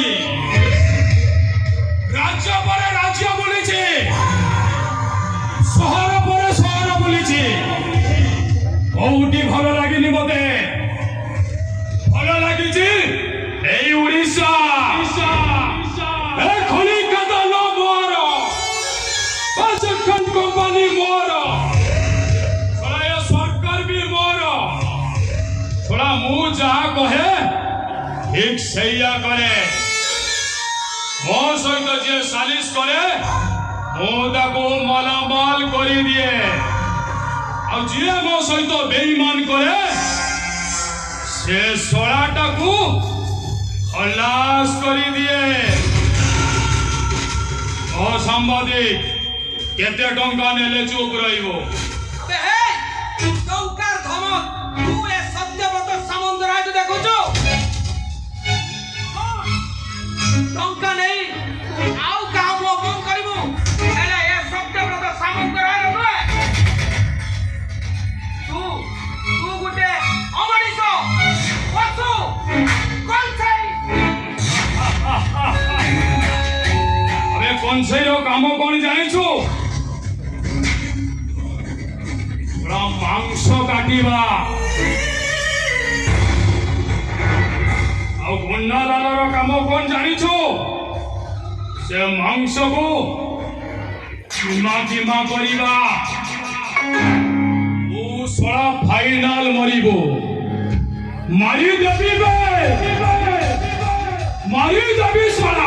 বুলিছি, রাজ্য পরে রাজ্য বুলিছি, সহর পরে সহর বুলিছি, কোউটি ভালো লাগিনি মতে। ভালো লাগিছি এই উড়িষ্যা, এই খনিকাদান মোর, বাসখান company more, Sarkar be more. ছোড়া মু যা কহে ঠিক সেইয়া করে। ମୋ ସହିତ ଯିଏ ସାଲିସ କରେ ମୁଁ ତାକୁ ମାଲାମାଲ କରିଦିଏ, ଆଉ ଯିଏ ମୋ ସହିତ ବେଇମାନ କରେ ସେ ଶଳାଟାକୁ ଖଲାସ କରିଦିଏ। ମୋ ସାମ୍ବାଦିକ କେତେ ଟଙ୍କା ନେଲେ ଚୁପ ରହିବ? ଟଙ୍କାର ଧମକ ତୁ ଏ ସତ୍ୟବ୍ରତ ସାମନ୍ତରାୟକୁ ଦେଖୁଛୁ? ଟଙ୍କା ନେଇ ଆଉ କାହାକୁ ଅପମାନ କରିବୁ, ହେଲେ ଏ ସତ୍ୟବ୍ରତ ସାମନ୍ତରାୟ ନୁହେଁ। ତୁ ଗୋଟେ ଅମଣିଷ, ପଶୁ, କଂସେଇ। ଆରେ କଂସେଇର କାମ କଣ ଜାଣିଛୁ? ମାଂସ କାଟିବା। ଆଉ ଗୁଣ୍ଡାଦାରର କାମ କଣ ଜାଣିଛୁ? ସେ ମାଂସକୁ ଚୁମା ଚିମା କରିବା। ତୁ ଶଳା ଫାଇନାଲ ମରିବୁ। ମାରିଦେବି ବେ, ମାରିଦେବି ଶଳା।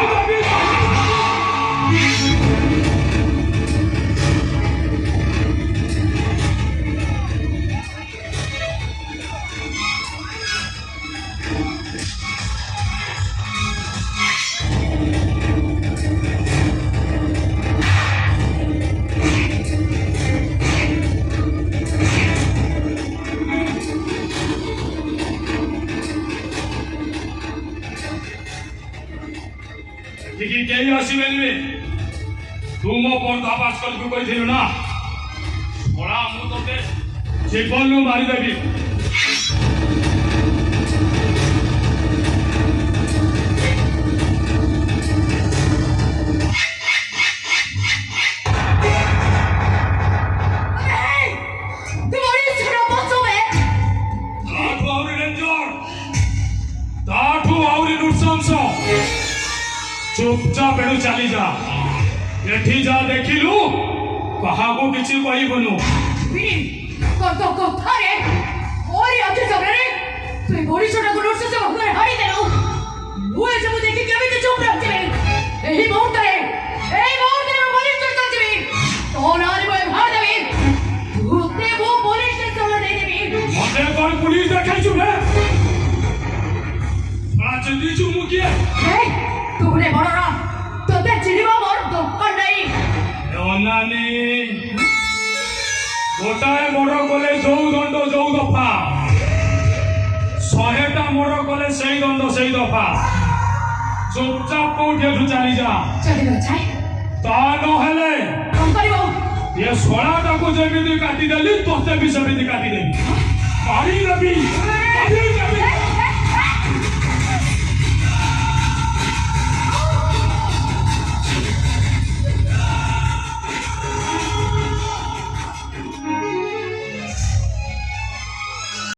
ଏଠିକି କେହି ଆସିବେନି। ତୁ ମୋ ପର୍ଦ୍ଦାଫାଶ କରିବୁ କହିଥିଲୁ ନା? ଶଳା ମୁଁ ତତେ ଜୀବନରୁ ମାରିଦେବି। ତାଠୁ ଆହୁରି ଡେଞ୍ଜର, ତାଠୁ ଆହୁରି ନୃଶଂସ। ଚୁପଚାପ ଏଠୁ ଚାଲିଯା। ଏଠି ଯା ଦେଖିଲୁ କାହାକୁ କିଛି କହିବୁନୁ। ମତେ କଣ ପୁଲିସ ଦେଖାଇଛୁ? ଚିହ୍ନିଛୁ ମୁଁ କିଏ? ଅନାନି, ଗୋଟାଏ ମର୍ଡର କଲେ ଯୋଉ ଦଣ୍ଡ ଯୋଉ ଦଫା, 100ଟା ମର୍ଡର କଲେ ସେଇ ଦଣ୍ଡ ସେଇ ଦଫା। ଚୁପଚାପ କୋଉଠି ଏଠୁ ଚାଲିଯା। ତା ନହେଲେ ଏ ଶଳାଟାକୁ ଯେମିତି କାଟିଦେଲି ତୋତେ ବି ସେମିତି କାଟିଦେବି। ମାରିଦେବି।